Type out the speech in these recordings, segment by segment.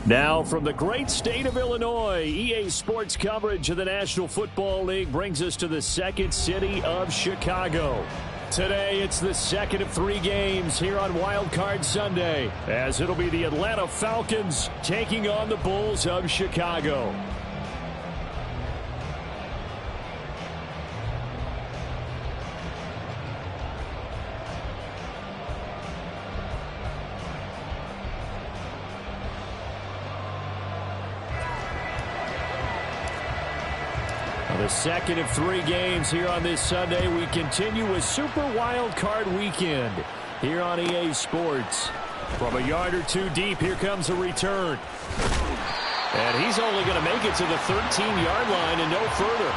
Now from the great state of Illinois, EA Sports coverage of the National Football League brings us to the second city of Chicago. Today, it's the second of 3 games here on Wildcard Sunday, as it'll be the Atlanta Falcons taking on the Bulls of Chicago. The second of 3 games here on this Sunday. We continue with Super Wild Card Weekend here on EA Sports. From a yard or 2 deep, here comes a return. And he's only going to make it to the 13-yard line and no further.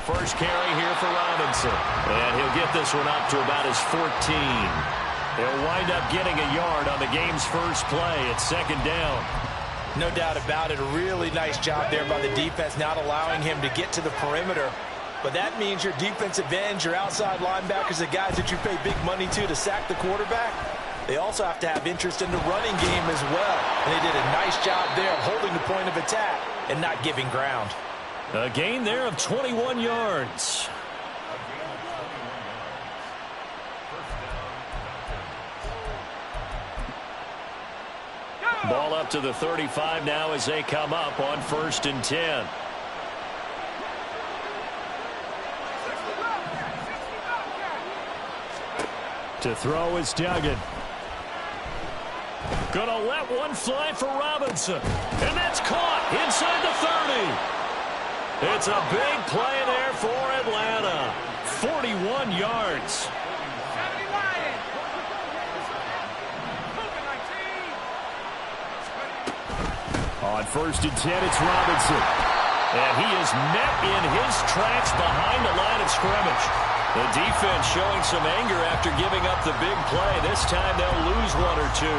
First carry here for Robinson. And he'll get this one up to about his 14. He'll wind up getting a yard on the game's first play at second down. No doubt about it. A really nice job there by the defense, not allowing him to get to the perimeter. But that means your defensive ends, your outside linebackers, the guys that you pay big money to sack the quarterback, they also have to have interest in the running game as well. And they did a nice job there of holding the point of attack and not giving ground. A gain there of 21 yards. Ball up to the 35 now as they come up on 1st and 10. To throw is Duggan. Gonna let one fly for Robinson. And that's caught inside the 30. It's a big play there for Atlanta. 41 yards. On 1st and 10, it's Robinson. And he is met in his tracks behind the line of scrimmage. The defense showing some anger after giving up the big play. This time they'll lose 1 or 2.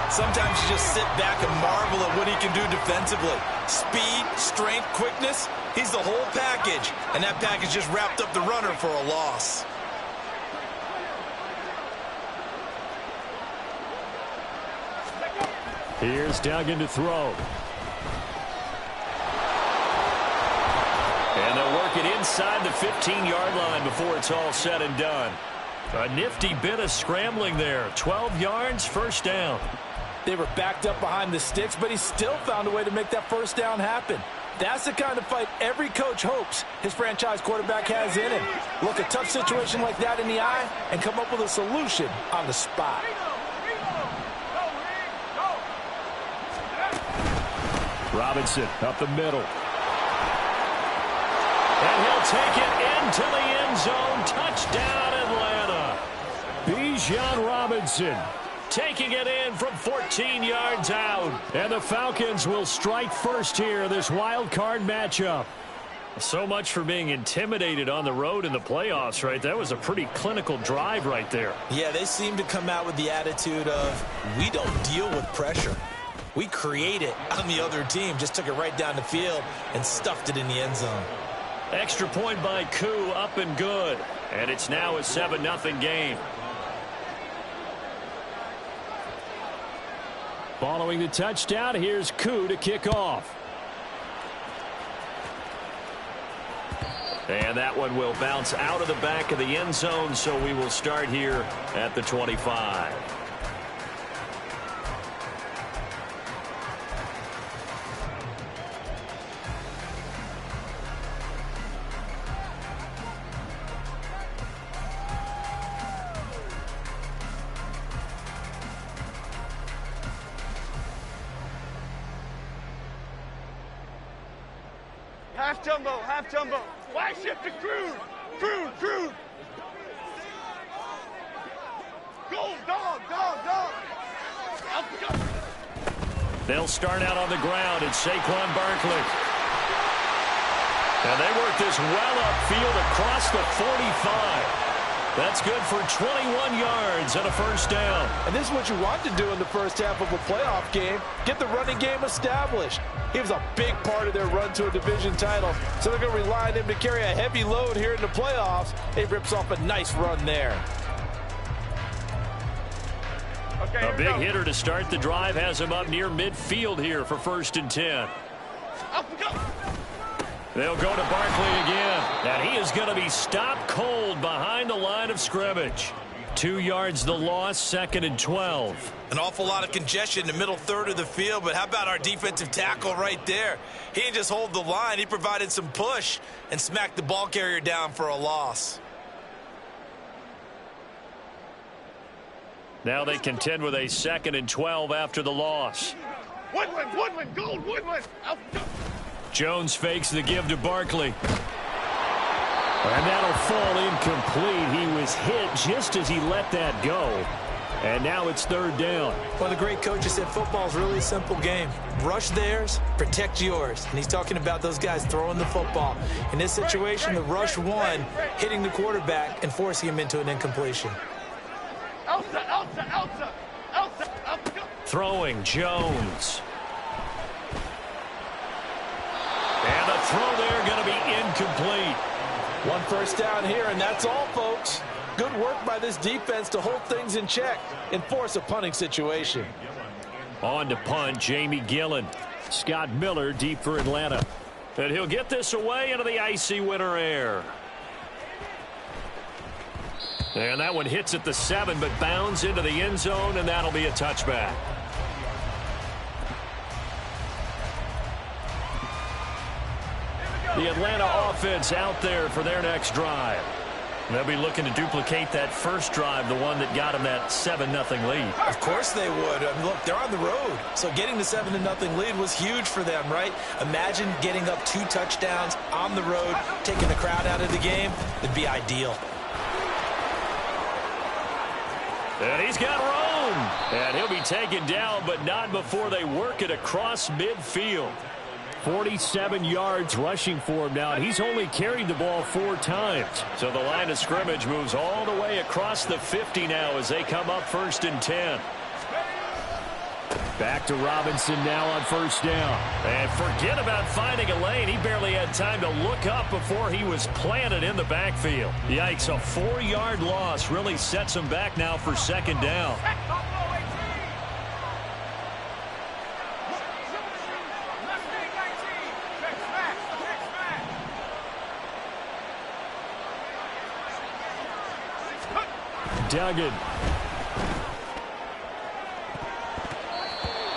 Sometimes you just sit back and marvel at what he can do defensively. Speed, strength, quickness, he's the whole package. And that package just wrapped up the runner for a loss. Here's Duggan to throw. And they'll work it inside the 15-yard line before it's all said and done. A nifty bit of scrambling there. 12 yards, first down. They were backed up behind the sticks, but he still found a way to make that first down happen. That's the kind of fight every coach hopes his franchise quarterback has in him. Look a tough situation like that in the eye and come up with a solution on the spot. Robinson up the middle. And he'll take it into the end zone. Touchdown, Atlanta. Bijan Robinson taking it in from 14 yards out. And the Falcons will strike first here in this wild card matchup. So much for being intimidated on the road in the playoffs, right? That was a pretty clinical drive right there. Yeah, they seem to come out with the attitude of, we don't deal with pressure. We create it on the other team. Just took it right down the field and stuffed it in the end zone. Extra point by Koo, up and good. And it's now a 7-0 game. Following the touchdown, here's Koo to kick off. And that one will bounce out of the back of the end zone, so we will start here at the 25. Half jumbo, half jumbo. Wide shift to crude. Crude, crude. Go, dog, dog, dog. They'll start out on the ground. It's Saquon Barkley. And they work this well upfield across the 45. That's good for 21 yards and a first down. And this is what you want to do in the first half of a playoff game. Get the running game established. He was a big part of their run to a division title, so they're going to rely on him to carry a heavy load here in the playoffs. He rips off a nice run there. A big hitter to start the drive has him up near midfield here for 1st and 10. They'll go to Barkley again, and he is going to be stopped cold behind the line of scrimmage. 2 yards the loss, 2nd and 12. An awful lot of congestion in the middle third of the field, but how about our defensive tackle right there? He didn't just hold the line, he provided some push and smacked the ball carrier down for a loss. Now they contend with a 2nd and 12 after the loss. Woodland, Woodland, gold, Woodland. Jones fakes the give to Barkley. And that'll fall incomplete. He was hit just as he let that go. And now it's 3rd down. Well, the great coach said football's really a simple game. Rush theirs, protect yours. And he's talking about those guys throwing the football. In this situation, the rush won, hitting the quarterback and forcing him into an incompletion. Throwing Jones. And the throw there going to be incomplete. 1 first down here, and that's all, folks. Good work by this defense to hold things in check and force a punting situation. On to punt, Jamie Gillen. Scott Miller deep for Atlanta. And he'll get this away into the icy winter air. And that one hits at the 7, but bounds into the end zone, and that'll be a touchback. The Atlanta offense out there for their next drive. They'll be looking to duplicate that first drive, the one that got them that 7-0 lead. Of course they would. I mean, look, they're on the road. So getting the 7-0 lead was huge for them, right? Imagine getting up 2 touchdowns on the road, taking the crowd out of the game. It'd be ideal. And he's got room. And he'll be taken down, but not before they work it across midfield. 47 yards rushing for him now. He's only carried the ball 4 times. So the line of scrimmage moves all the way across the 50 now as they come up 1st and 10. Back to Robinson now on 1st down. And forget about finding a lane. He barely had time to look up before he was planted in the backfield. Yikes, a 4-yard loss really sets him back now for 2nd down. Duggan.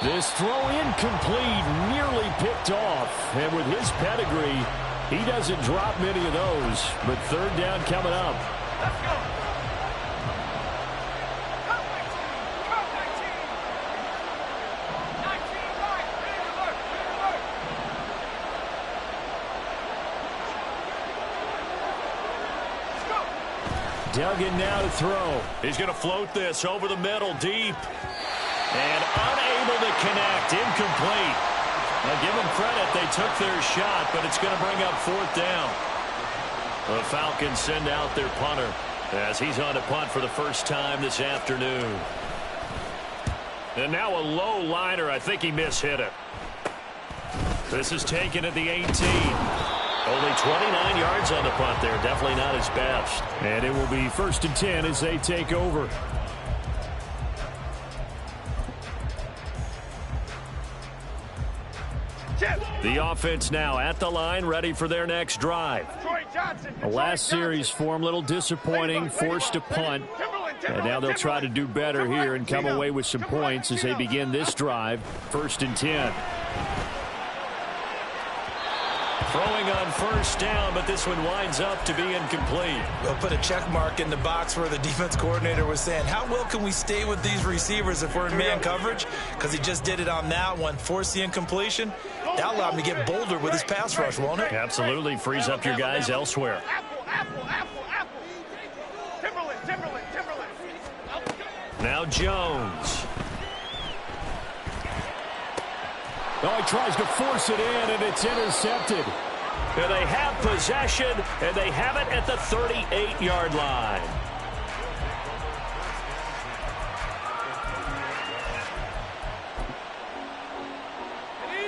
This throw incomplete, nearly picked off. And with his pedigree, he doesn't drop many of those. But 3rd down coming up. Let's go. Duggan now to throw. He's going to float this over the middle deep. And unable to connect. Incomplete. Now give them credit. They took their shot, but it's going to bring up 4th down. The Falcons send out their punter as he's on to punt for the first time this afternoon. And now a low liner. I think he mishit it. This is taken at the 18. Only 29 yards on the punt there. Definitely not his best. And it will be 1st and 10 as they take over. The offense now at the line, ready for their next drive. The last series for him, a little disappointing, forced to punt. And now they'll try to do better here and come away with some points as they begin this drive. 1st and 10. Throwing on first down, but this one winds up to be incomplete. We'll put a check mark in the box where the defense coordinator was saying, how well can we stay with these receivers if we're in man coverage? Because he just did it on that one, forced the incompletion. That allowed him to get bolder with his pass rush, won't it? Absolutely, frees up your guys elsewhere. Now Jones. Oh, he tries to force it in, and it's intercepted. And they have possession, and they have it at the 38-yard line.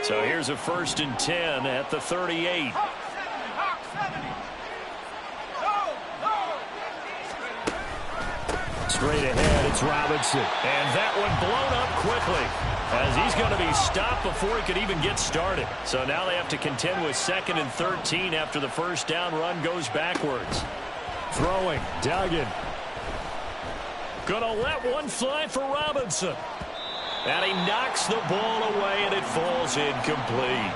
So here's a 1st and 10 at the 38. Straight ahead, it's Robinson. And that one blown up quickly, as he's going to be stopped before he could even get started. So now they have to contend with 2nd and 13 after the first down run goes backwards. Throwing, Duggan. Gonna let one fly for Robinson. And he knocks the ball away, and it falls incomplete.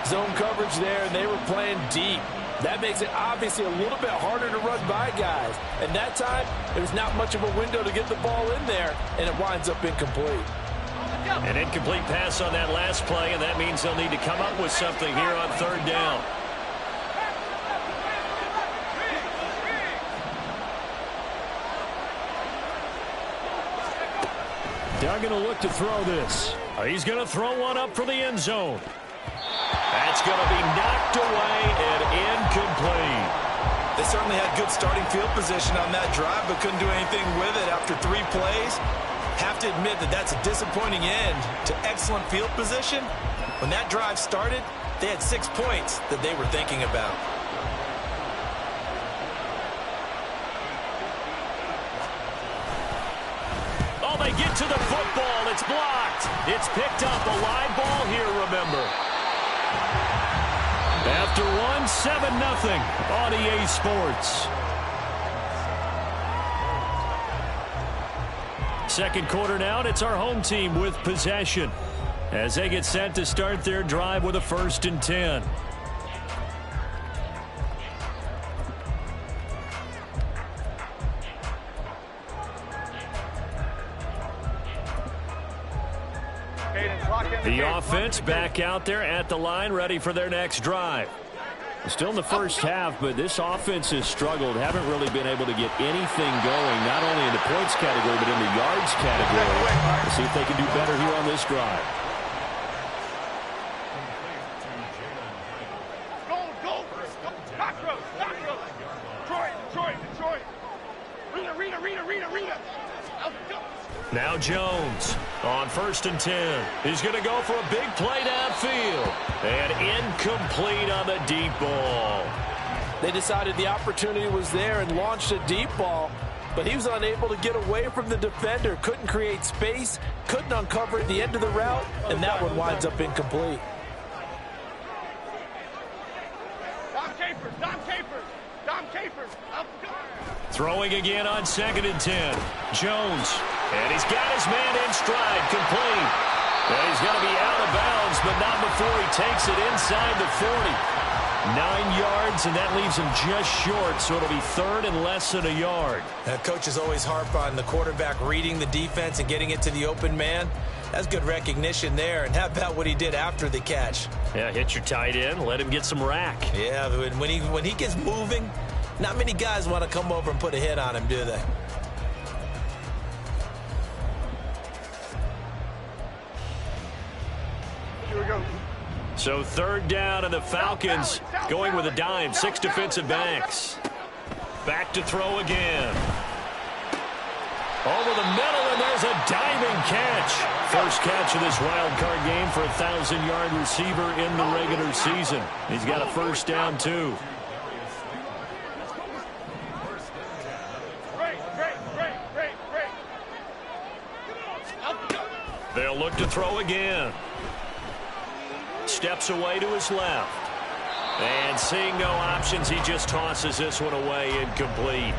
Zone coverage there, and they were playing deep. That makes it obviously a little bit harder to run by guys. And that time, there's not much of a window to get the ball in there, and it winds up incomplete. An incomplete pass on that last play, and that means they'll need to come up with something here on 3rd down. Duggan will look to throw this. He's going to throw one up for the end zone. That's going to be knocked away and incomplete. They certainly had good starting field position on that drive, but couldn't do anything with it after 3 plays. Have to admit that that's a disappointing end to excellent field position. When that drive started, they had 6 points that they were thinking about. Oh, they get to the football. It's blocked. It's picked up. A live ball here, remember. After one, 7-0 on EA Sports. Second quarter now, and it's our home team with possession as they get set to start their drive with a 1st and 10. The offense back out there at the line, ready for their next drive. Still in the first half, but this offense has struggled. Haven't really been able to get anything going, not only in the points category, but in the yards category. Let's see if they can do better here on this drive. Now Jones on 1st and 10. He's going to go for a big play downfield. And incomplete on the deep ball. They decided the opportunity was there and launched a deep ball, but he was unable to get away from the defender. Couldn't create space, couldn't uncover at the end of the route, and that one winds up incomplete. Dom Capers. Throwing again on 2nd and 10. Jones. And he's got his man in stride, complete. And he's going to be out of bounds, but not before he takes it inside the 40. 9 yards, and that leaves him just short, so it'll be 3rd and less than a yard. Coaches always harp on the quarterback reading the defense and getting it to the open man. That's good recognition there. And how about what he did after the catch? Yeah, hit your tight end, let him get some rack. Yeah, when he gets moving, not many guys want to come over and put a hit on him, do they? Here we go. So 3rd down, and the Falcons going with a dime. 6 defensive backs. Back to throw again. Over the middle, and there's a diving catch. First catch of this wild card game for a 1,000-yard receiver in the regular season. He's got a first down, too. They'll look to throw again. Steps away to his left. And seeing no options, he just tosses this one away, incomplete.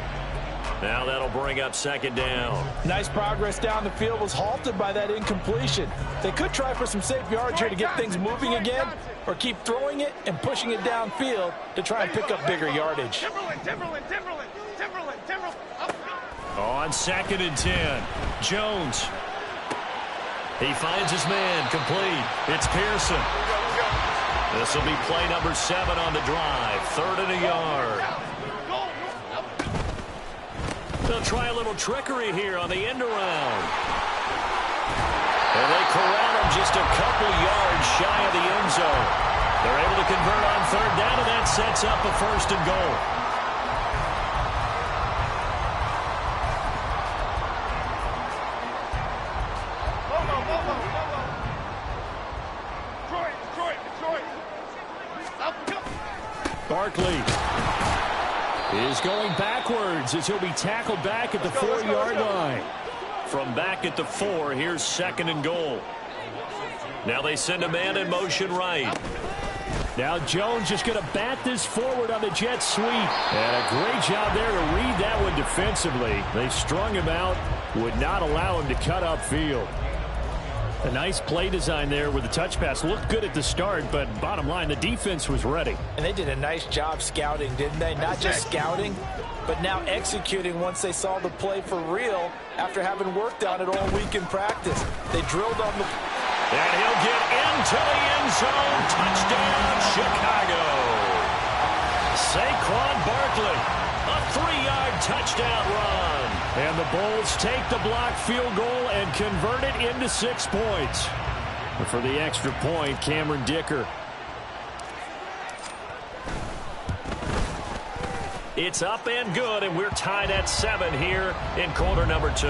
Now that'll bring up second down. Nice progress down the field was halted by that incompletion. They could try for some safe yards here to get things moving again, or keep throwing it and pushing it downfield to try and pick up bigger yardage. Timberland. On 2nd and 10, Jones. He finds his man, complete. It's Pearson. This will be play number 7 on the drive. 3rd and a yard. They'll try a little trickery here on the end around. And they corral him just a couple yards shy of the end zone. They're able to convert on 3rd down, and that sets up a 1st and goal. Barkley is going backwards as he'll be tackled back at the 4-yard line. From back at the 4, here's 2nd and goal. Now they send a man in motion right. Now Jones just going to bat this forward on the jet sweep. And a great job there to read that one defensively. They strung him out, would not allow him to cut upfield. A nice play design there with the touch pass. Looked good at the start, but bottom line, the defense was ready. And they did a nice job scouting, didn't they? Not just scouting, but now executing once they saw the play for real after having worked on it all week in practice. They drilled on the... And he'll get into the end zone. Touchdown, Chicago. Saquon Barkley. A 3-yard touchdown run. And the Bulls take the block field goal and convert it into 6 points. And for the extra point, Cameron Dicker. It's up and good, and we're tied at 7 here in quarter number 2.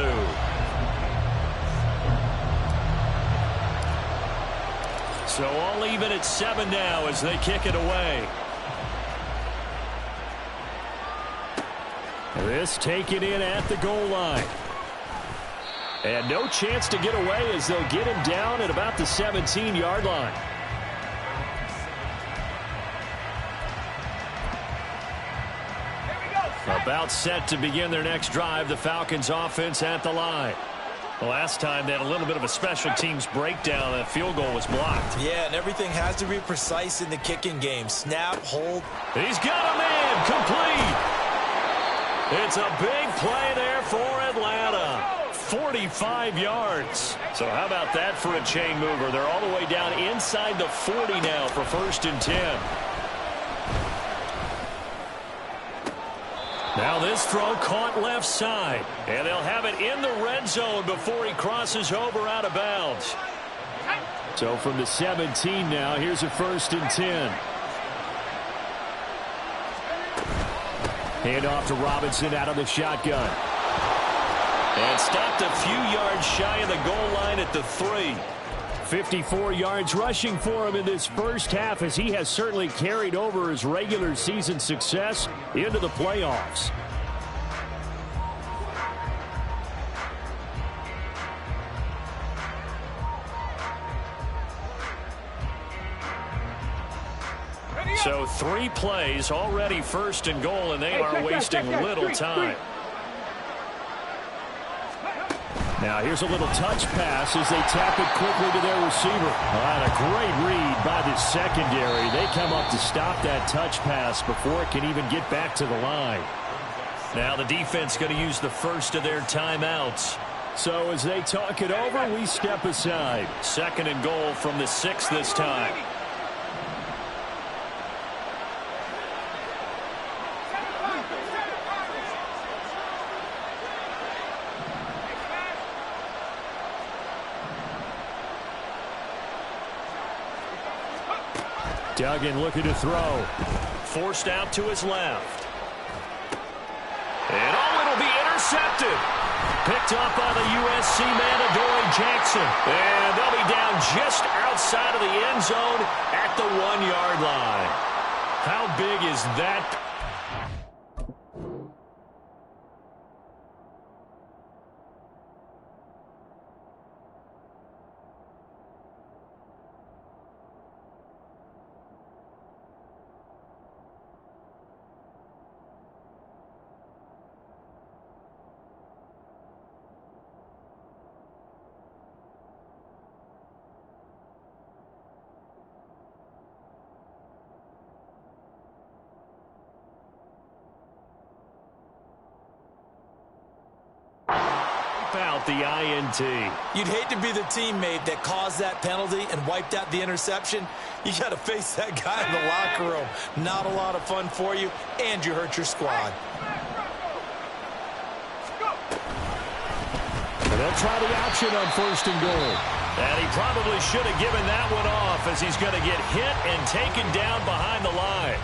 So all even at 7 now as they kick it away. This taken in at the goal line. And no chance to get away as they'll get him down at about the 17-yard line. About set to begin their next drive, the Falcons offense at the line. The last time they had a little bit of a special teams breakdown, that field goal was blocked. Yeah, and everything has to be precise in the kicking game. Snap, hold. He's got a man, complete. It's a big play there for Atlanta. 45 yards. So how about that for a chain mover? They're all the way down inside the 40 now for 1st and 10. Now this throw caught left side. And they'll have it in the red zone before he crosses over out of bounds. So from the 17 now, here's a 1st and 10. Hand off to Robinson out of the shotgun. And stopped a few yards shy of the goal line at the 3. 54 yards rushing for him in this first half, as he has certainly carried over his regular season success into the playoffs. So 3 plays, already 1st and goal, and they are wasting little time. Now here's a little touch pass as they tap it quickly to their receiver. And a great read by the secondary. They come up to stop that touch pass before it can even get back to the line. Now the defense going to use the first of their timeouts. So as they talk it over, we step aside. 2nd and goal from the 6 this time. Duggan looking to throw. Forced out to his left. And it'll be intercepted. Picked up by the USC man, Adoree Jackson. And they'll be down just outside of the end zone at the 1-yard line. How big is that? tap out the INT. You'd hate to be the teammate that caused that penalty and wiped out the interception. You got to face that guy in the locker room. Not a lot of fun for you, and you hurt your squad. And they'll try the option on 1st and goal. And he probably should have given that one off, as he's going to get hit and taken down behind the line.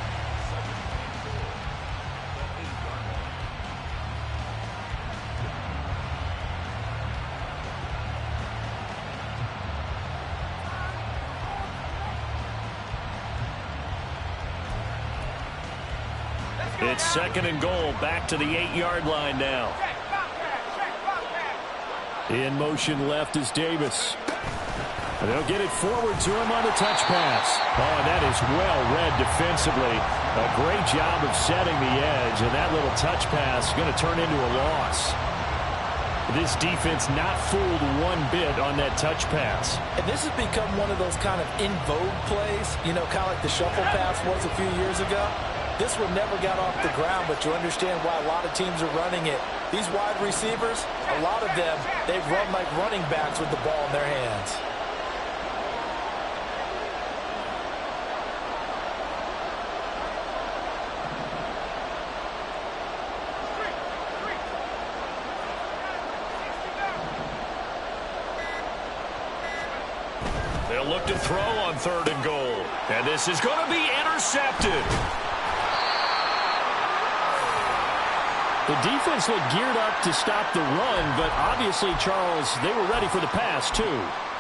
It's 2nd and goal, back to the 8-yard line now. In motion left is Davis. And they'll get it forward to him on the touch pass. Oh, and that is well read defensively. A great job of setting the edge, and that little touch pass is going to turn into a loss. This defense not fooled one bit on that touch pass. And this has become one of those kind of in vogue plays, you know, kind of like the shuffle pass was a few years ago. This one never got off the ground, but you understand why a lot of teams are running it. These wide receivers, a lot of them, they've run like running backs with the ball in their hands. They'll look to throw on 3rd and goal. And this is going to be intercepted. The defense looked geared up to stop the run, but obviously, Charles, they were ready for the pass, too.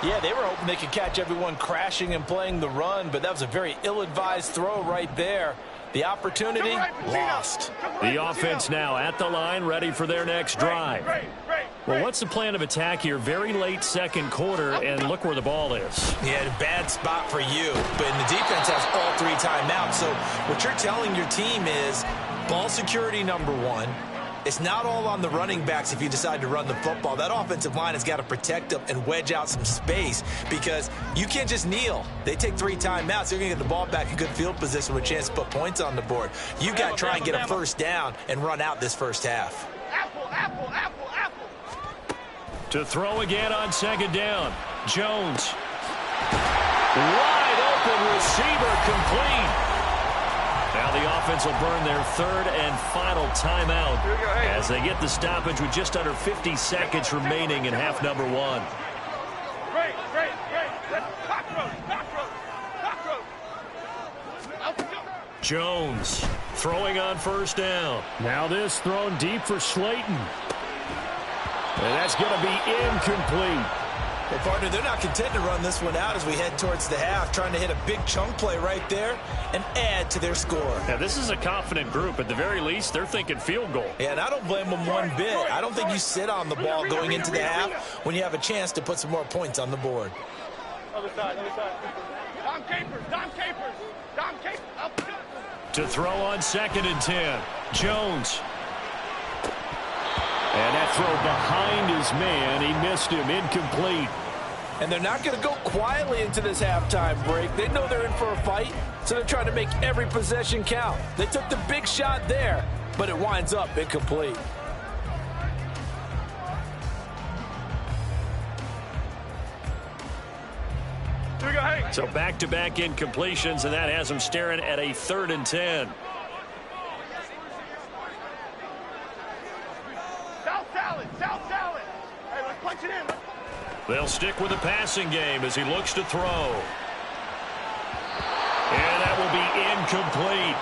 Yeah, they were hoping they could catch everyone crashing and playing the run, but that was a very ill-advised throw right there. The opportunity, lost. The offense now at the line, ready for their next drive. Well, what's the plan of attack here? Very late 2nd quarter, and look where the ball is. Yeah, a bad spot for you, but the defense has all 3 timeouts. So what you're telling your team is ball security #1. It's not all on the running backs if you decide to run the football. That offensive line has got to protect them and wedge out some space because you can't just kneel. They take 3 timeouts. They're going to get the ball back in good field position with a chance to put points on the board. You've got to try and get a 1st down and run out this 1st half. Apple. To throw again on 2nd down. Jones. Wide open receiver, complete. Now the offense will burn their 3rd and final timeout as they get the stoppage with just under 50 seconds remaining in half #1. Great. Cockroach. Jones throwing on 1st down. Now this thrown deep for Slayton. And that's going to be incomplete. Well, partner, they're not content to run this one out as we head towards the half, trying to hit a big chunk play right there and add to their score. Now, this is a confident group. At the very least, they're thinking field goal. Yeah, and I don't blame them one bit. I don't think you sit on the ball going into the half when you have a chance to put some more points on the board. Other side. Dom Capers. Up. To throw on 2nd and 10. Jones. And that throw behind his man. He missed him. Incomplete. And they're not going to go quietly into this halftime break. They know they're in for a fight, so they're trying to make every possession count. They took the big shot there, but it winds up incomplete. So back-to-back incompletions, and that has them staring at a 3rd and 10. South salad. Hey, let's punch it in. They'll stick with the passing game as he looks to throw. And that will be incomplete.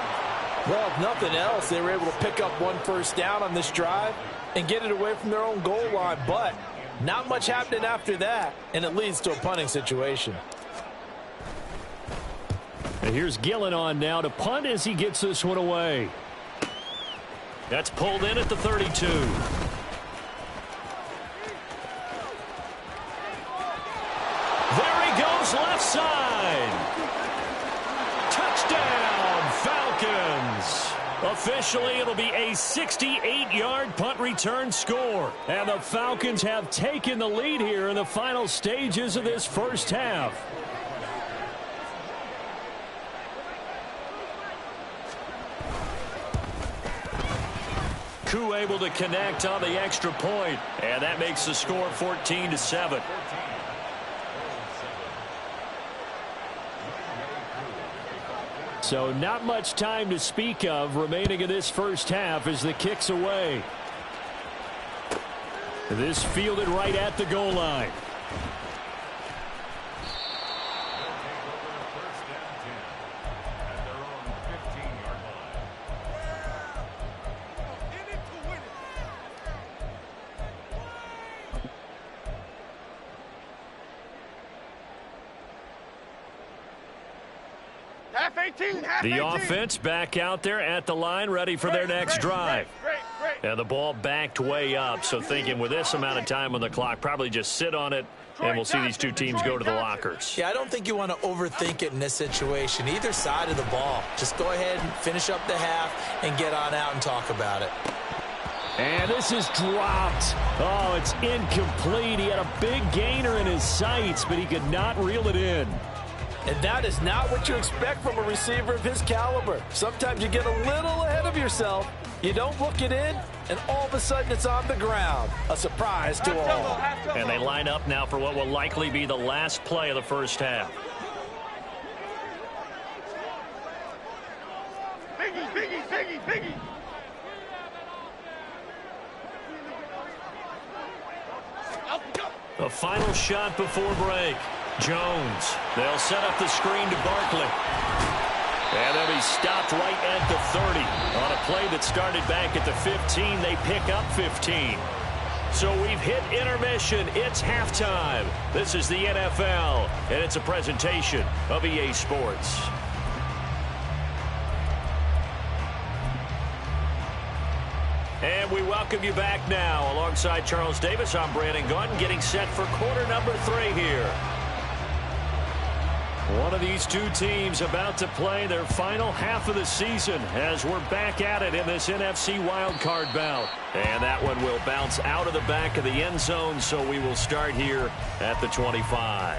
Well, if nothing else, they were able to pick up 1 1st down on this drive and get it away from their own goal line. But not much happening after that, and it leads to a punting situation. And here's Gillen on now to punt as he gets this one away. That's pulled in at the 32. There he goes, left side. Touchdown, Falcons. Officially, it'll be a 68-yard punt return score. And the Falcons have taken the lead here in the final stages of this 1st half. Koo able to connect on the extra point, and that makes the score 14-7. So not much time to speak of remaining in this first half as the kick's away. This fielded right at the goal line. The offense back out there at the line, ready for their next drive. And the ball backed way up, so thinking with this amount of time on the clock, probably just sit on it, and we'll see these two teams go to the lockers. Yeah, I don't think you want to overthink it in this situation. Either side of the ball. Just go ahead and finish up the half and get on out and talk about it. And this is dropped. Oh, it's incomplete. He had a big gainer in his sights, but he could not reel it in. And that is not what you expect from a receiver of his caliber. Sometimes you get a little ahead of yourself. You don't look it in, and all of a sudden it's on the ground. A surprise to all. And they line up now for what will likely be the last play of the first half. Biggie. The final shot before break. Jones. They'll set up the screen to Barkley. And they'll be stopped right at the 30. On a play that started back at the 15, they pick up 15. So we've hit intermission. It's halftime. This is the NFL, and it's a presentation of EA Sports. And we welcome you back now. Alongside Charles Davis, I'm Brandon Gaudin, getting set for quarter number 3 here. One of these two teams about to play their final half of the season as we're back at it in this NFC Wildcard bout. And that one will bounce out of the back of the end zone, so we will start here at the 25.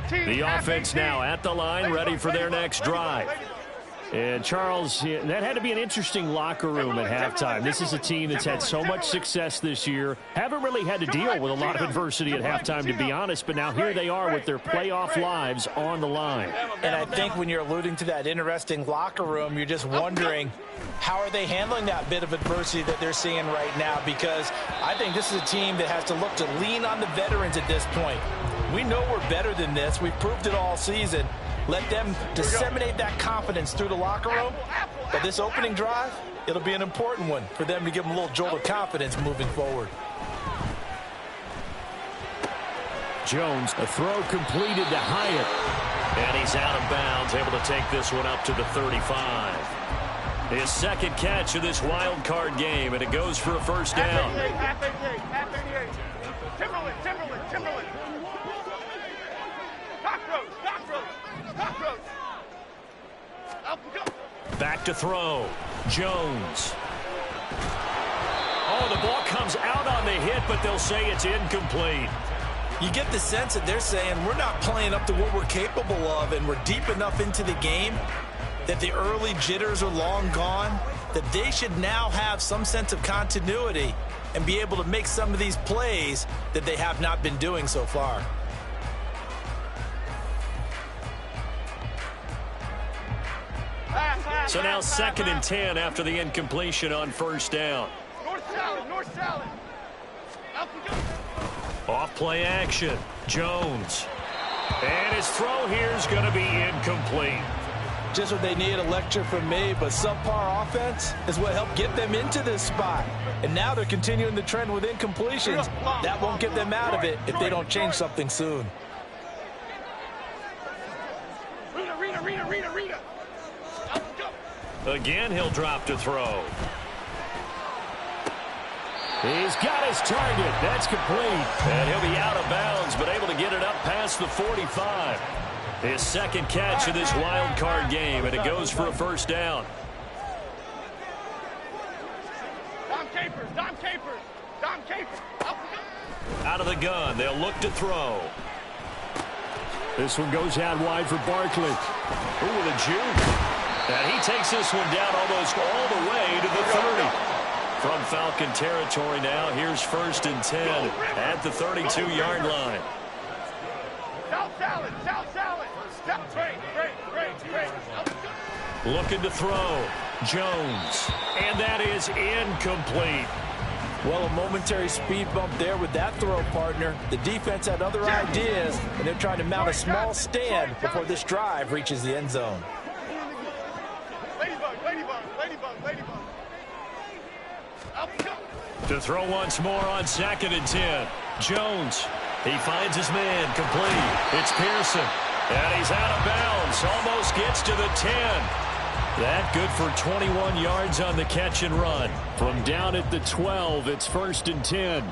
The offense now at the line, ready for their next drive. And, Charles, that had to be an interesting locker room at halftime. This is a team that's had so much success this year. Haven't really had to deal with a lot of adversity at halftime, to be honest. But now here they are with their playoff lives on the line. And I think when you're alluding to that interesting locker room, you're just wondering, how are they handling that bit of adversity that they're seeing right now? Because I think this is a team that has to look to lean on the veterans at this point. We know we're better than this. We've proved it all season. Let them disseminate that confidence through the locker room. But this opening drive, it'll be an important one for them to give them a little jolt of confidence moving forward. Jones, a throw completed to Hyatt. And he's out of bounds, able to take this one up to the 35. His second catch of this wild card game, and it goes for a first down. Timberland. Cockroach. Back to throw. Jones. Oh, the ball comes out on the hit, but they'll say it's incomplete. You get the sense that they're saying we're not playing up to what we're capable of, and we're deep enough into the game that the early jitters are long gone, that they should now have some sense of continuity and be able to make some of these plays that they have not been doing so far. So now 2nd and 10 after the incompletion on first down. North salad. Off play action. Jones. And his throw here is going to be incomplete. Just what they need, a lecture from me, but subpar offense is what helped get them into this spot. And now they're continuing the trend with incompletions. That won't get them out of it if they don't change something soon. Rita. Again, he'll drop to throw. He's got his target. That's complete. And he'll be out of bounds, but able to get it up past the 45. His second catch of this wild card game, and it goes for a first down. Dom Capers. Out of the gun, they'll look to throw. This one goes out wide for Barkley. Ooh, with a juke. And he takes this one down almost all the way to the 30. From Falcon territory now, here's 1st and 10 at the 32-yard line. South salad, south salad. Great. Looking to throw. Jones. And that is incomplete. Well, a momentary speed bump there with that throw, partner. The defense had other ideas, and they're trying to mount a small stand before this drive reaches the end zone. Ladybug. To throw once more on 2nd and 10. Jones. He finds his man complete. It's Pearson. And he's out of bounds. Almost gets to the 10. That good for 21 yards on the catch and run. From down at the 12, it's 1st and 10.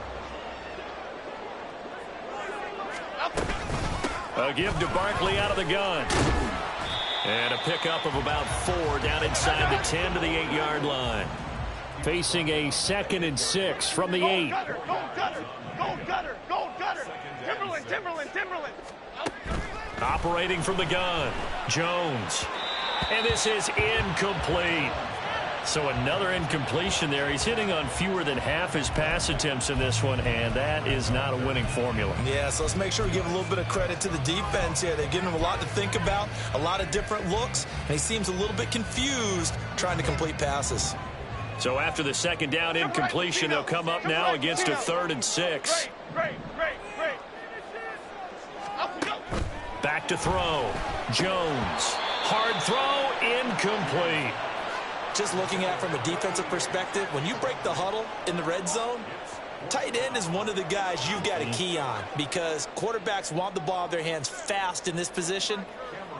A give to Barkley out of the gun. And a pickup of about 4 down inside the 10 to the 8-yard line. Facing a 2nd and 6 from the 8. Gold gutter. Timberland. Operating from the gun. Jones. And this is incomplete. So another incompletion there. He's hitting on fewer than half his pass attempts in this one, and that is not a winning formula. Yeah, so let's make sure we give a little bit of credit to the defense here. They've given him a lot to think about, a lot of different looks, and he seems a little bit confused trying to complete passes. So after the 2nd down incompletion, they'll come up now against a 3rd and 6. Great. Back to throw. Jones. Hard throw, incomplete. Just looking at it from a defensive perspective, when you break the huddle in the red zone, tight end is one of the guys you've got to key on because quarterbacks want the ball in their hands fast in this position,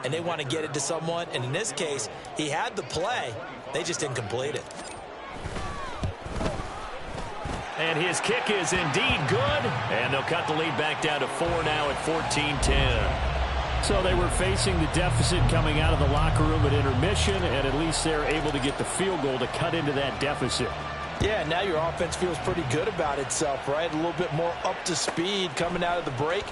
and they want to get it to someone. And in this case, he had the play. They just didn't complete it. And his kick is indeed good. And they'll cut the lead back down to 4 now at 14-10. So they were facing the deficit coming out of the locker room at intermission, and at least they're able to get the field goal to cut into that deficit. Yeah, now your offense feels pretty good about itself, right? A little bit more up to speed coming out of the break.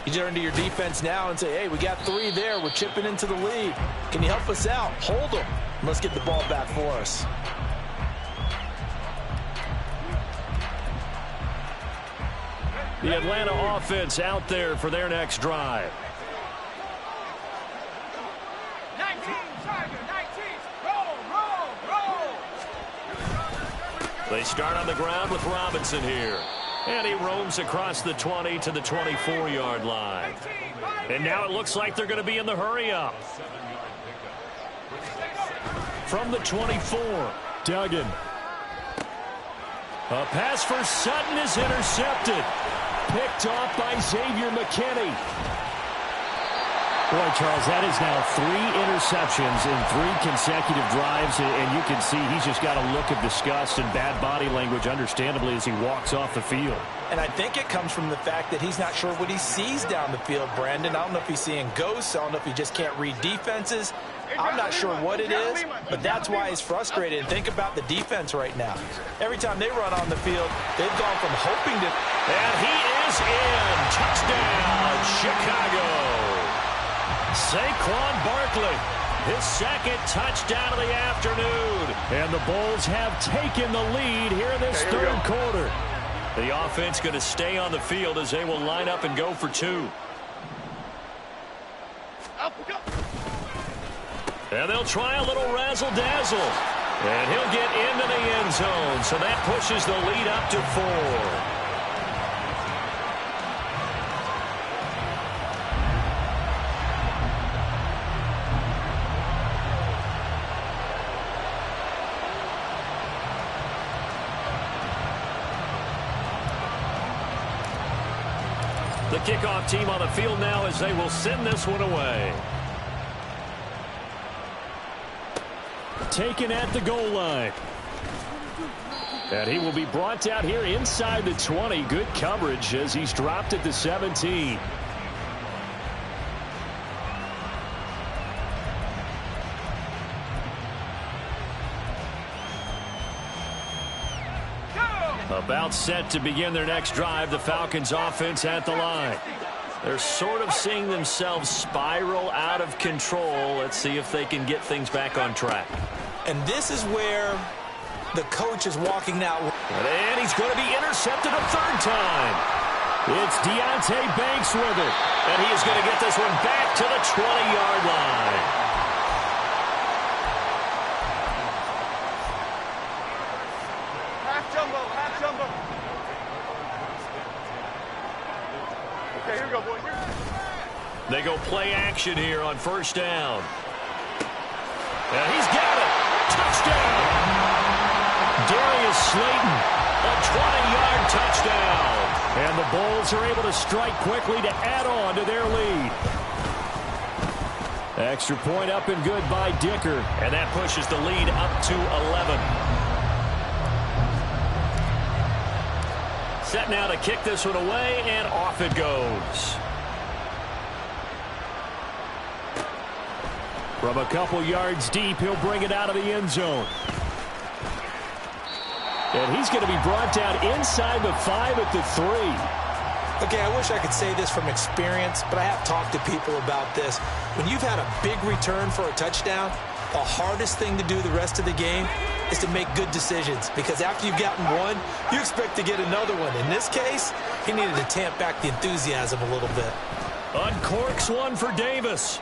You turn to your defense now and say, hey, we got 3 there. We're chipping into the lead. Can you help us out? Hold them. Let's get the ball back for us. The Atlanta offense out there for their next drive. 19, Tiger, 19. Roll. They start on the ground with Robinson here. And he roams across the 20 to the 24-yard line. And now it looks like they're going to be in the hurry-up. From the 24, Duggan. A pass for Sutton is intercepted. Picked off by Xavier McKinney. Boy, Charles, that is now 3 interceptions in 3 consecutive drives, and you can see he's just got a look of disgust and bad body language, understandably, as he walks off the field. And I think it comes from the fact that he's not sure what he sees down the field, Brandon. I don't know if he's seeing ghosts. I don't know if he just can't read defenses. I'm not sure what it is, but that's why he's frustrated. And think about the defense right now. Every time they run on the field, they've gone from hoping to... And he is in. Touchdown, Chicago. Saquon Barkley, his 2nd touchdown of the afternoon. And the Bulls have taken the lead here in this 3rd quarter. The offense going to stay on the field as they will line up and go for 2. And they'll try a little razzle-dazzle. And he'll get into the end zone. So that pushes the lead up to 4. The kickoff team on the field now as they will send this one away. Taken at the goal line. And he will be brought down here inside the 20. Good coverage as he's dropped at the 17. About set to begin their next drive. The Falcons offense at the line. They're sort of seeing themselves spiral out of control. Let's see if they can get things back on track. And this is where the coach is walking now. And he's going to be intercepted a third time. It's Deontay Banks with it. And he is going to get this one back to the 20-yard line. Half jumbo, half jumbo. Okay, here we go, boys. They go play action here on first down. And he's got it. Touchdown. Darius Slayton, a 20-yard touchdown. And the Bulls are able to strike quickly to add on to their lead. Extra point up and good by Dicker. And that pushes the lead up to 11. Set now to kick this one away, and off it goes. From a couple yards deep, he'll bring it out of the end zone. And he's going to be brought down inside the 5 at the 3. Okay, I wish I could say this from experience, but I have talked to people about this. When you've had a big return for a touchdown, the hardest thing to do the rest of the game is to make good decisions, because after you've gotten one, you expect to get another one. In this case, he needed to tamp back the enthusiasm a little bit. Uncorks one for Davis.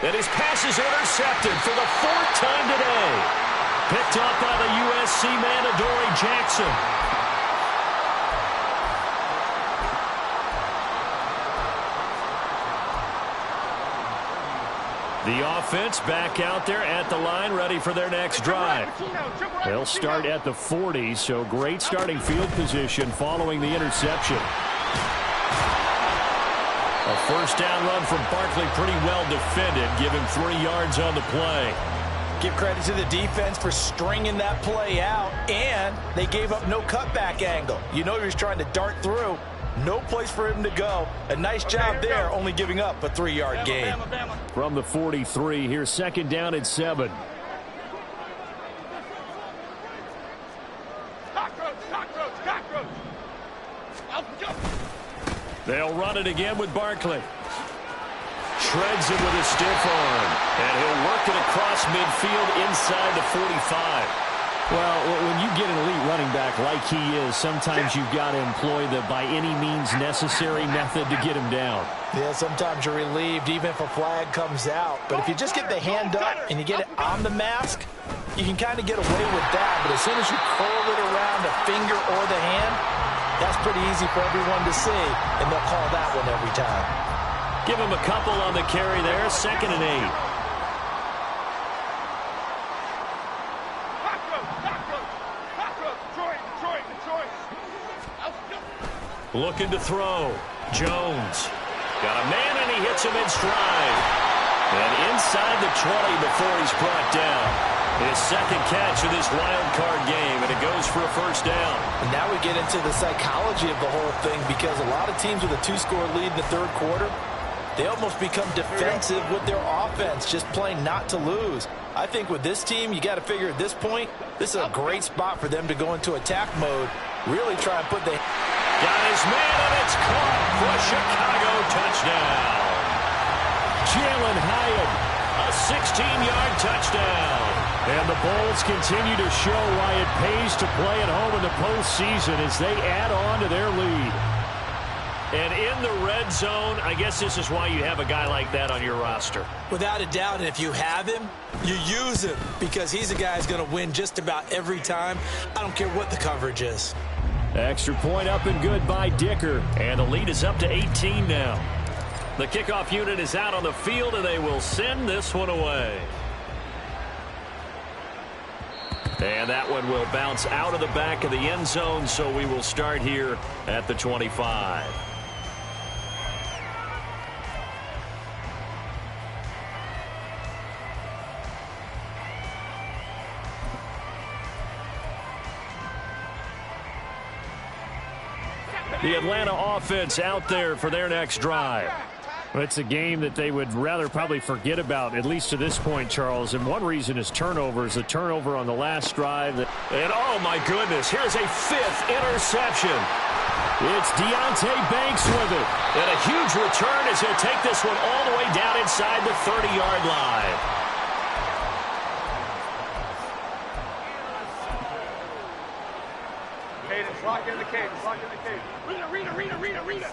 And his pass is intercepted for the 4th time today. Picked up by the USC man, Adoree Jackson. The offense back out there at the line, ready for their next drive. They'll start at the 40, so great starting field position following the interception. A first down run from Barkley, pretty well defended. Give him 3 yards on the play. Give credit to the defense for stringing that play out, and they gave up no cutback angle. You know he was trying to dart through. No place for him to go. A nice job there, only giving up a 3-yard gain. From the 43, here's second down at 7. Cockroach. They'll run it again with Barkley. Shreds him with a stiff arm. And he'll work it across midfield inside the 45. Well, when you get an elite running back like he is, sometimes you've got to employ the by any means necessary method to get him down. Yeah, sometimes you're relieved even if a flag comes out. But if you just get the hand up and you get it on the mask, you can kind of get away with that. But as soon as you curl it around the finger or the hand, that's pretty easy for everyone to see, and they'll call that one every time. Give him a couple on the carry there, 2nd and 8. Looking to throw. Jones. Got a man, and he hits him in stride. And inside the 20 before he's brought down. His 2nd catch of this wild card game, and it goes for a first down. And now we get into the psychology of the whole thing, because a lot of teams with a 2-score lead in the 3rd quarter, they almost become defensive with their offense, just playing not to lose. I think with this team, you got to figure at this point, this is a great spot for them to go into attack mode, really try and put the... Got his man, and it's caught for a Chicago touchdown. Jalen Hyatt, a 16-yard touchdown. And the Bulls continue to show why it pays to play at home in the postseason as they add on to their lead. And in the red zone, I guess this is why you have a guy like that on your roster. Without a doubt, and if you have him, you use him, because he's a guy who's going to win just about every time. I don't care what the coverage is. Extra point up and good by Dicker. And the lead is up to 18 now. The kickoff unit is out on the field, and they will send this one away. And that one will bounce out of the back of the end zone, so we will start here at the 25. The Atlanta offense out there for their next drive. Well, it's a game that they would rather probably forget about, at least to this point, Charles. And one reason is turnovers. A turnover on the last drive. And, oh, my goodness, here's a 5th interception. It's Deonte Banks with it. And a huge return as he'll take this one all the way down inside the 30-yard line. Cadence, lock in the cadence, lock in the cadence. Rita.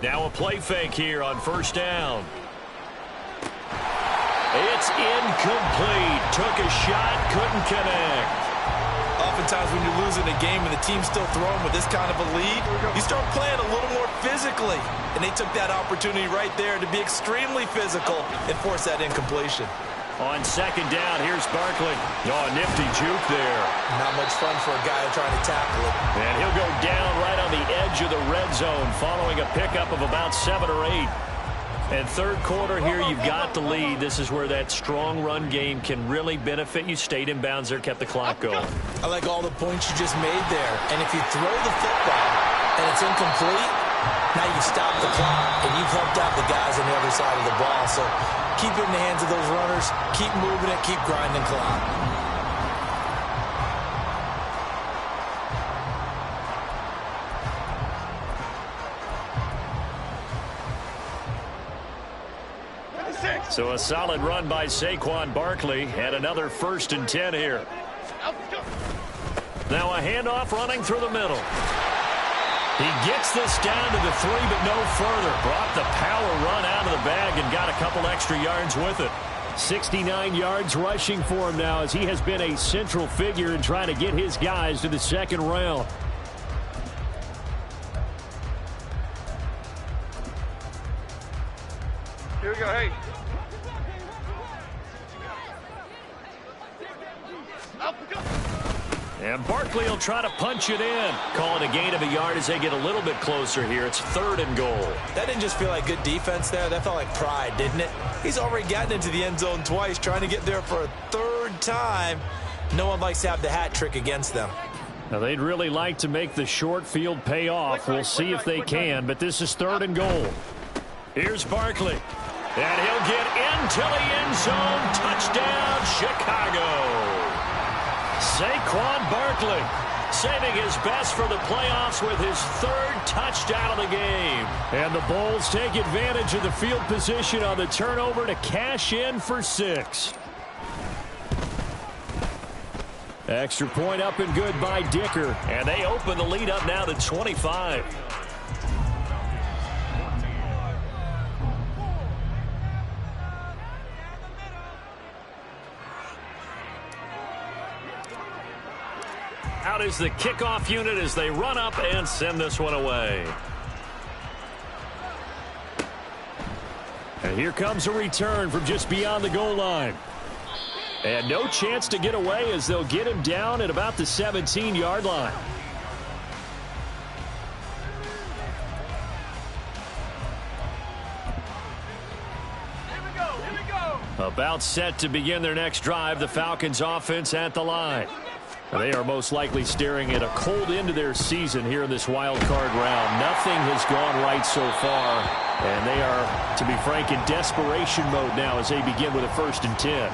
Now a play fake here on first down. It's incomplete. Took a shot, couldn't connect. Oftentimes when you're losing a game and the team's still throwing with this kind of a lead, you start playing a little more physically. And they took that opportunity right there to be extremely physical and force that incompletion. On second down, here's Barkley. Oh, nifty juke there. Not much fun for a guy trying to tackle it. And he'll go down right on the edge of the red zone following a pickup of about 7 or 8. And third quarter here, you've got the lead. This is where that strong run game can really benefit you. Stayed in bounds there, kept the clock going. I like all the points you just made there. And if you throw the football and it's incomplete, now you stop the clock and you've helped out the guys on the other side of the ball. So keep it in the hands of those runners. Keep moving it. Keep grinding clock. So a solid run by Saquon Barkley and another 1st and 10 here. Now a handoff running through the middle. He gets this down to the 3, but no further. Brought the power run out of the bag and got a couple extra yards with it. 69 yards rushing for him now as he has been a central figure in trying to get his guys to the second round. Here we go, hey. And Barkley will try to punch it in. Call it a gain of a yard as they get a little bit closer here. It's 3rd and goal. That didn't just feel like good defense there. That felt like pride, didn't it? He's already gotten into the end zone twice, trying to get there for a 3rd time. No one likes to have the hat trick against them. Now, they'd really like to make the short field pay off. We'll see if they can, but this is 3rd and goal. Here's Barkley. And he'll get into the end zone. Touchdown, Chicago. Saquon Barkley saving his best for the playoffs with his 3rd touchdown of the game. And the Bulls take advantage of the field position on the turnover to cash in for 6. Extra point up and good by Dicker. And they open the lead up now to 25. Out is the kickoff unit as they run up and send this one away. And here comes a return from just beyond the goal line. And no chance to get away as they'll get him down at about the 17-yard line. Here we go. About set to begin their next drive, the Falcons offense at the line. They are most likely staring at a cold end to their season here in this wild card round. Nothing has gone right so far, and they are, to be frank, in desperation mode now as they begin with a 1st and 10.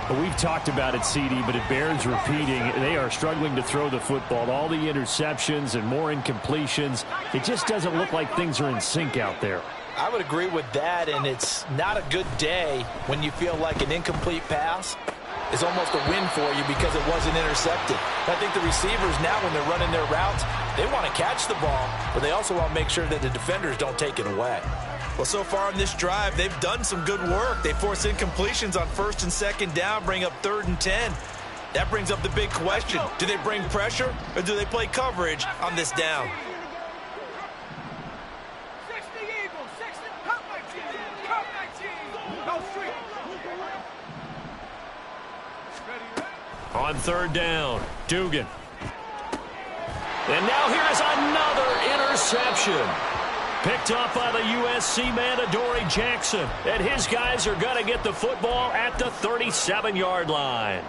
But we've talked about it, CD, but it bears repeating. They are struggling to throw the football. All the interceptions and more incompletions. It just doesn't look like things are in sync out there. I would agree with that, and it's not a good day when you feel like an incomplete pass is almost a win for you because it wasn't intercepted. I think the receivers now, when they're running their routes, they want to catch the ball, but they also want to make sure that the defenders don't take it away. Well, so far on this drive, they've done some good work. They force incompletions on 1st and 2nd down, bring up 3rd and 10. That brings up the big question. Do they bring pressure or do they play coverage on this down? 60 Eagles, 60, come 19, no street. On 3rd down, Dugan. And now here's another interception. Picked up by the USC man, Adoree Jackson. And his guys are going to get the football at the 37-yard line.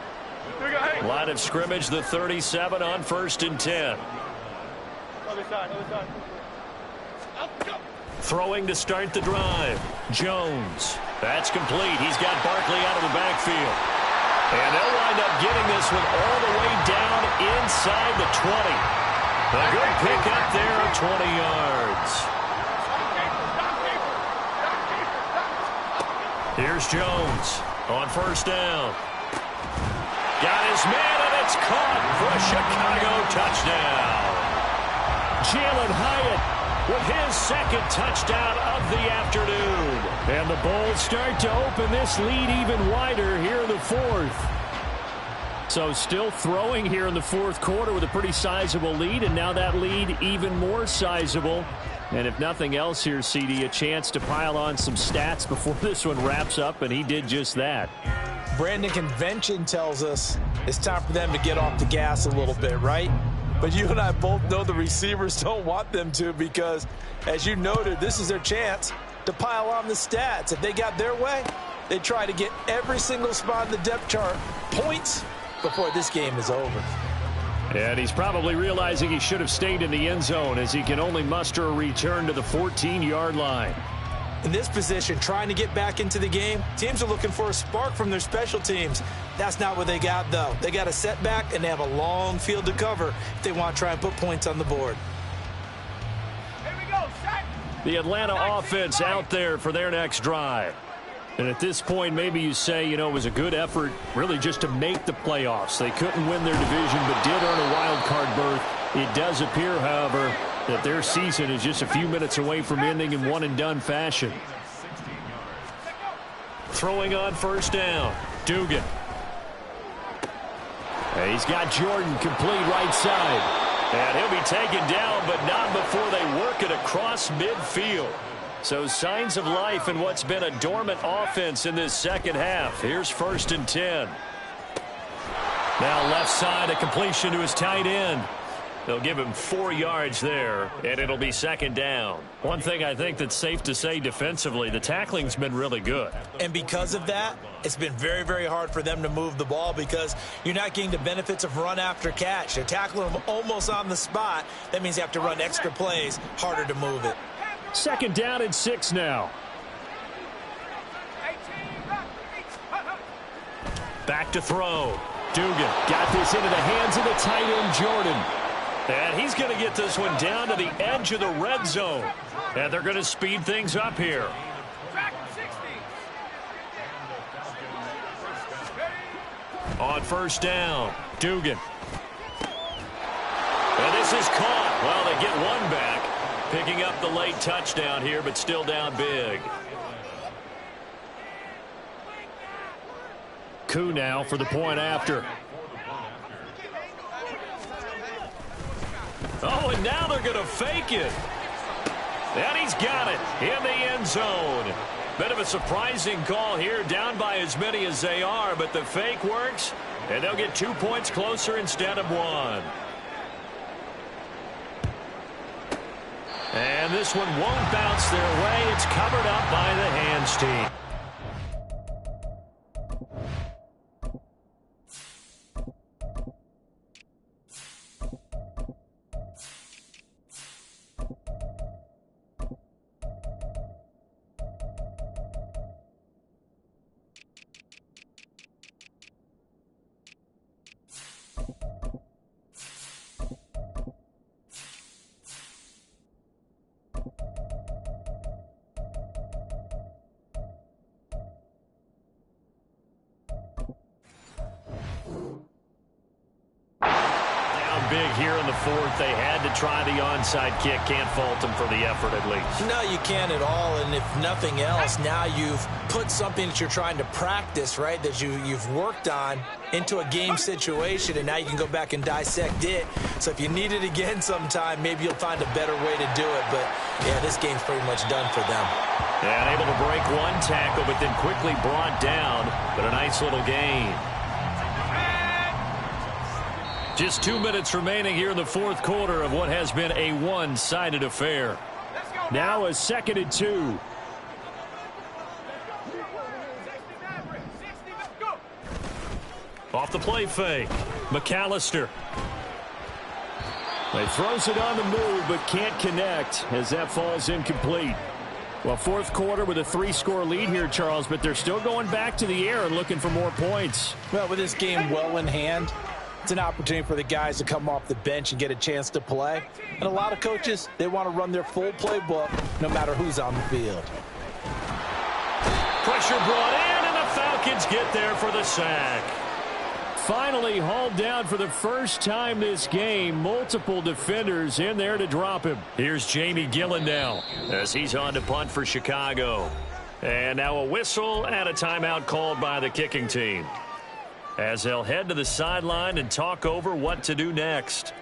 Line of scrimmage, the 37 on 1st and 10. Other side, other side. Throwing to start the drive. Jones. That's complete. He's got Barkley out of the backfield. And they'll wind up getting this one all the way down inside the 20. A good pick up there of 20 yards. Here's Jones on first down. Got his man, and it's caught for a Chicago touchdown. Jalen Hyatt with his second touchdown of the afternoon. And the Bulls start to open this lead even wider here in the fourth. So still throwing here in the fourth quarter with a pretty sizable lead, and now that lead even more sizable. And if nothing else here, CD, a chance to pile on some stats before this one wraps up, and he did just that. Brandon, convention tells us it's time for them to get off the gas a little bit, right? But you and I both know the receivers don't want them to, because, as you noted, this is their chance to pile on the stats. If they got their way, they try to get every single spot in the depth chart points before this game is over. And he's probably realizing he should have stayed in the end zone, as he can only muster a return to the 14-yard line. In this position, trying to get back into the game, teams are looking for a spark from their special teams. That's not what they got, though. They got a setback, and they have a long field to cover if they want to try and put points on the board. Here we go, set. The Atlanta offense out there for their next drive. And at this point, maybe you say, it was a good effort really just to make the playoffs. They couldn't win their division, but did earn a wild card berth. It does appear, however, that their season is just a few minutes away from ending in one-and-done fashion. Throwing on first down. Dugan. He's got Jordan complete right side. And he'll be taken down, but not before they work it across midfield. So signs of life in what's been a dormant offense in this second half. Here's 1st and 10. Now left side, a completion to his tight end. They'll give him 4 yards there, and it'll be 2nd down. One thing I think that's safe to say defensively, the tackling's been really good. And because of that, it's been very, very hard for them to move the ball, because you're not getting the benefits of run after catch. They're tackling them almost on the spot. That means you have to run extra plays, harder to move it. 2nd down and 6 now. Back to throw. Dugan got this into the hands of the tight end, Jordan. And he's going to get this one down to the edge of the red zone. And they're going to speed things up here. On first down, Dugan. And this is caught. Well, they get one back. Picking up the late touchdown here, but still down big. Koo now for the point after. Oh, and now they're going to fake it. And he's got it in the end zone. Bit of a surprising call here, down by as many as they are, but the fake works, and they'll get 2 points closer instead of 1. And this one won't bounce their way. It's covered up by the hands team. Big here in the fourth. They had to try the onside kick. Can't fault them for the effort, at least. No, you can't at all. And if nothing else, now you've put something that you're trying to practice, right, that you've worked on into a game situation, and now you can go back and dissect it. So if you need it again sometime, maybe you'll find a better way to do it. But, yeah, this game's pretty much done for them. And able to break one tackle, but then quickly brought down. But a nice little gain. Just 2 minutes remaining here in the fourth quarter of what has been a one-sided affair. Now a 2nd and 2. Off the play fake. McAllister. He throws it on the move, but can't connect as that falls incomplete. Well, fourth quarter with a 3-score lead here, Charles, but they're still going back to the air and looking for more points. Well, with this game well in hand, it's an opportunity for the guys to come off the bench and get a chance to play. And a lot of coaches, they want to run their full playbook no matter who's on the field. Pressure brought in, and the Falcons get there for the sack. Finally hauled down for the first time this game. Multiple defenders in there to drop him. Here's Jamie Gillen now as he's on to punt for Chicago. And now a whistle and a timeout called by the kicking team, as they'll head to the sideline and talk over what to do next.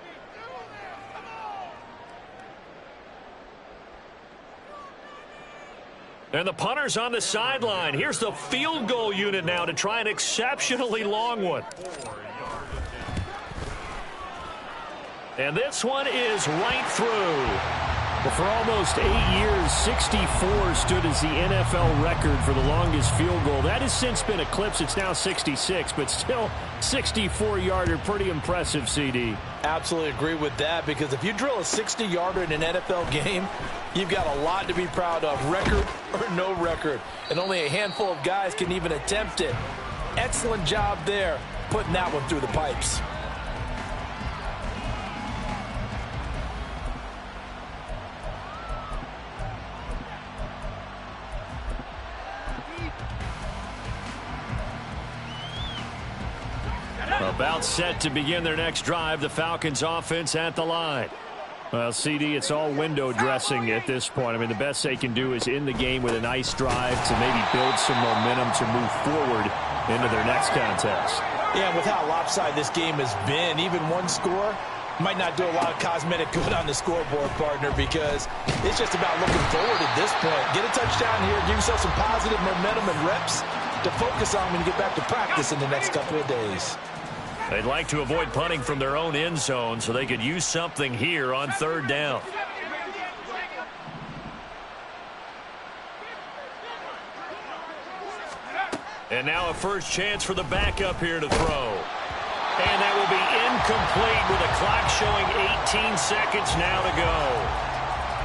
And the punter's on the sideline. Here's the field goal unit now to try an exceptionally long one. And this one is right through. Well, for almost 8 years, 64 stood as the NFL record for the longest field goal. That has since been eclipsed. It's now 66, but still 64-yarder. Pretty impressive, CD. Absolutely agree with that, because if you drill a 60-yarder in an NFL game, you've got a lot to be proud of, record or no record. And only a handful of guys can even attempt it. Excellent job there, putting that one through the pipes. About set to begin their next drive, the Falcons offense at the line. Well, CD, it's all window dressing at this point. I mean, the best they can do is in the game with a nice drive to maybe build some momentum to move forward into their next contest. Yeah, with how lopsided this game has been, even one score might not do a lot of cosmetic good on the scoreboard, partner, because it's just about looking forward at this point. Get a touchdown here, give yourself some positive momentum and reps to focus on when you get back to practice in the next couple of days. They'd like to avoid punting from their own end zone so they could use something here on third down. And now a first chance for the backup here to throw. And that will be incomplete with a clock showing 18 seconds now to go.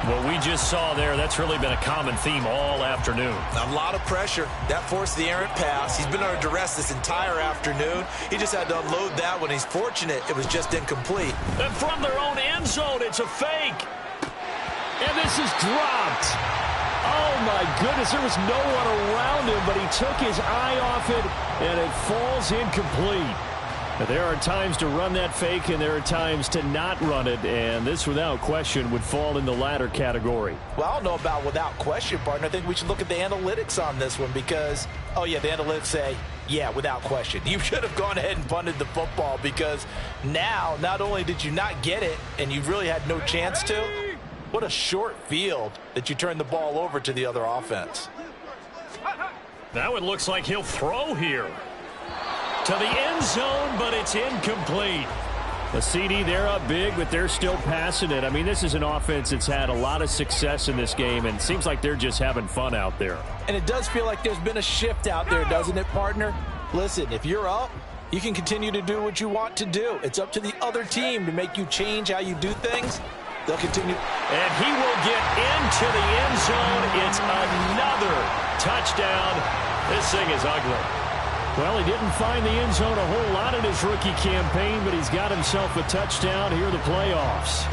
What we just saw there, that's really been a common theme all afternoon. A lot of pressure. That forced the errant pass. He's been under duress this entire afternoon. He just had to unload that one. He's fortunate it was just incomplete. And from their own end zone, it's a fake. And this is dropped. Oh, my goodness. There was no one around him, but he took his eye off it, and it falls incomplete. But there are times to run that fake, and there are times to not run it, and this, without question, would fall in the latter category. Well, I don't know about without question, partner. I think we should look at the analytics on this one because, oh, yeah, the analytics say, yeah, without question. You should have gone ahead and punted the football, because now not only did you not get it and you really had no chance to, what a short field that you turned the ball over to the other offense. Now it looks like he'll throw here to the end zone, but it's incomplete. The CD, they're up big, but they're still passing it. I mean, this is an offense that's had a lot of success in this game, and it seems like they're just having fun out there. And it does feel like there's been a shift out there, doesn't it, partner? Listen, if you're up, you can continue to do what you want to do. It's up to the other team to make you change how you do things. They'll continue. And he will get into the end zone. It's another touchdown. This thing is ugly. Well, he didn't find the end zone a whole lot in his rookie campaign, but he's got himself a touchdown here in the playoffs.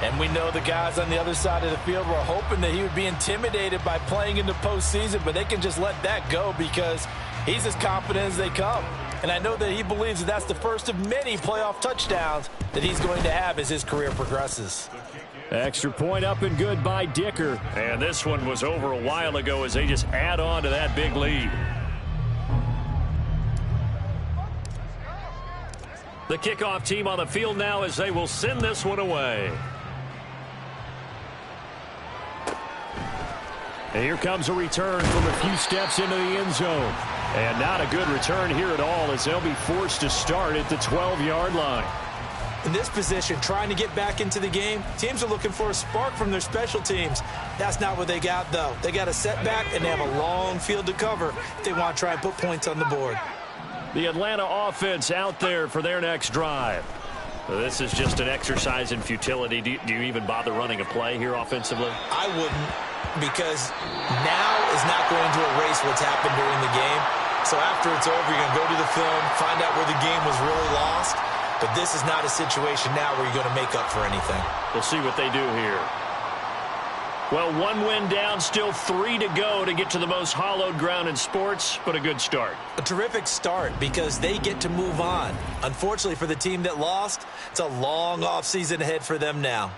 And we know the guys on the other side of the field were hoping that he would be intimidated by playing in the postseason, but they can just let that go because he's as confident as they come. And I know that he believes that that's the first of many playoff touchdowns that he's going to have as his career progresses. Extra point up and good by Dicker. And this one was over a while ago as they just add on to that big lead. The kickoff team on the field now as they will send this one away. And here comes a return from a few steps into the end zone. And not a good return here at all as they'll be forced to start at the 12-yard line. In this position, trying to get back into the game, teams are looking for a spark from their special teams. That's not what they got, though. They got a setback, and they have a long field to cover if they want to try and put points on the board. The Atlanta offense out there for their next drive. This is just an exercise in futility. Do you even bother running a play here offensively? I wouldn't, because now is not going to erase what's happened during the game. So after it's over, you're going to go to the film, find out where the game was really lost. But this is not a situation now where you're going to make up for anything. We'll see what they do here. Well, 1 win down, still 3 to go to get to the most hallowed ground in sports, but a good start. A terrific start because they get to move on. Unfortunately for the team that lost, it's a long offseason ahead for them now.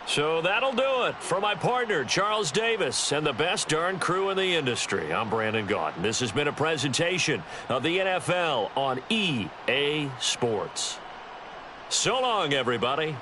So that'll do it for my partner, Charles Davis, and the best darn crew in the industry. I'm Brandon Gaudin. This has been a presentation of the NFL on EA Sports. So long, everybody.